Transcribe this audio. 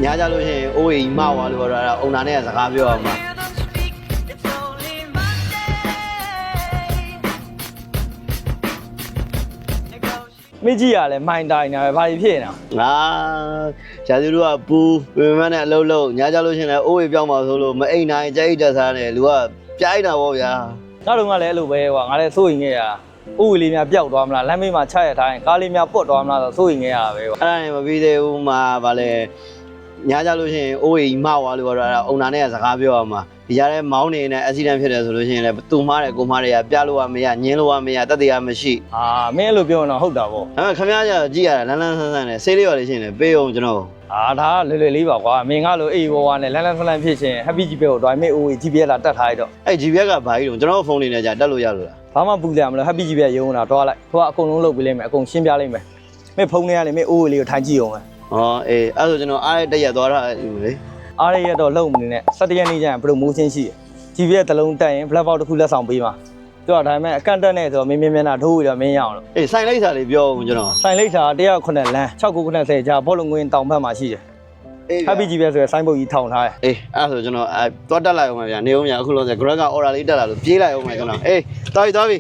ညာကြလို့ရှိရင်အိုးကြီးမောက်သွားလို့တော့အုံနာနဲ့စကားပြောအောင်ပါမိကြီးရလဲမိုင်းတိုင်းနေပဲဘာဖြစ်နေတာ ငါဂျာစီတို့ကပူပြင်မနဲ့အလုံးလုံးညာကြလို့ရှိရင်လည်းအိုးကြီးပြောင်းပါဆိုလို့မအိမ်နိုင်ကြိတ်တက်စားနေလူကပြိုင်းတာပေါ့ဗျာ နောက်တော့ကလည်းအဲ့လိုပဲကွာငါလည်းစိုးရင်ခဲ့ရဥဝေလေးများပျောက်သွားမလားလမ်းမေးမှာချရထားရင်ကားလေးများပုတ်သွားမလားဆိုစိုးရင်ခဲ့ရတာပဲကွာ အဲ့ဒါနဲ့မပြီးသေးဘူးမှာဗာလဲညာကြလို့ရှိရင်အိုးကြီးမောက်သွားလို့တော့အုံနာနဲ့စကားပြောအောင်ပါဒီကြားထဲမောင်းနေတဲ့အက်ဆီဒန့်ဖြစ်တယ်ဆိုလို့ရှိရင်လည်းသူမှားတယ်ကိုမှားတယ်ရပြလို့ရမရညင်းလို့ရမရတက်တရားမရှိ မင်းအဲ့လိုပြောရင်တော့ဟုတ်တာပေါ့ ဒါပေမဲ့ခမရကြကြည့်ရတာလန်းလန်းဆန်းဆန်းနဲ့ဆေးလေးပါလေရှင်လေပေးအောင်ကျွန်တော် ဒါလွယ်လွယ်လေးပါကွာမင်းကလို့အေးဘောဝါနဲ့လန်းလန်းဆန်းဆန်းဖြစ်ရှင် Happy GB ကိုတွိုင်းမေး OE GPS လာတက်ထားရတော့ အဲ့ GPS ကဘာကြီးတော့ကျွန်တော်ဖုန်းလေးနဲ့ကြာတက်လို့ရလို့လား ဘာမှပူကြမလို့ Happy GB ရုံးတာတွားလိုက်သူကအကုန်လုံးလုပ်ပေးလိမ့်မယ်အကုန်ရှင်းပြလိမ့်မယ်မင်းဖုန်းထဲကလေမင်း OE လေးကိုထိုင်ကြည့်အောင်ပဲ ဟောအေးအဲ့ဆိုကျွန်တော်အားရတက်ရသွားတာလေ အားရရတော့လုံမနေနဲ့17ရက်နေ့ကျရင် promotion ရှိတယ် GPS တစ်လုံးတက်ရင် black box တစ်ခုလက်ဆောင်ပေးမှာသူကဒါပေမဲ့အကန့်တက်နဲ့ဆိုတော့မင်းမျက်နှာထိုးပြီးတော့မင်းရအောင်လို့ အေးဆိုင်လိုက်စာလေးပြောအောင်ကျွန်တော် ဆိုင်လိပ်စာ109လမ်း6990ကြာဘောလုံးငွေတောင်ဘက်မှာရှိတယ် Happy GB ဆိုရယ်ဆိုင်းဘုတ်ကြီးထောင်ထားတယ် အေးအဲ့ဆိုကျွန်တော်သွားတက်လိုက်အောင်ပါဗျာနေအောင်ဗျာအခုလို့ဆို Greg က order လေးတက်လာလို့ပြေးလိုက်အောင်ပါကျွန်တော်အေးသွားပြီ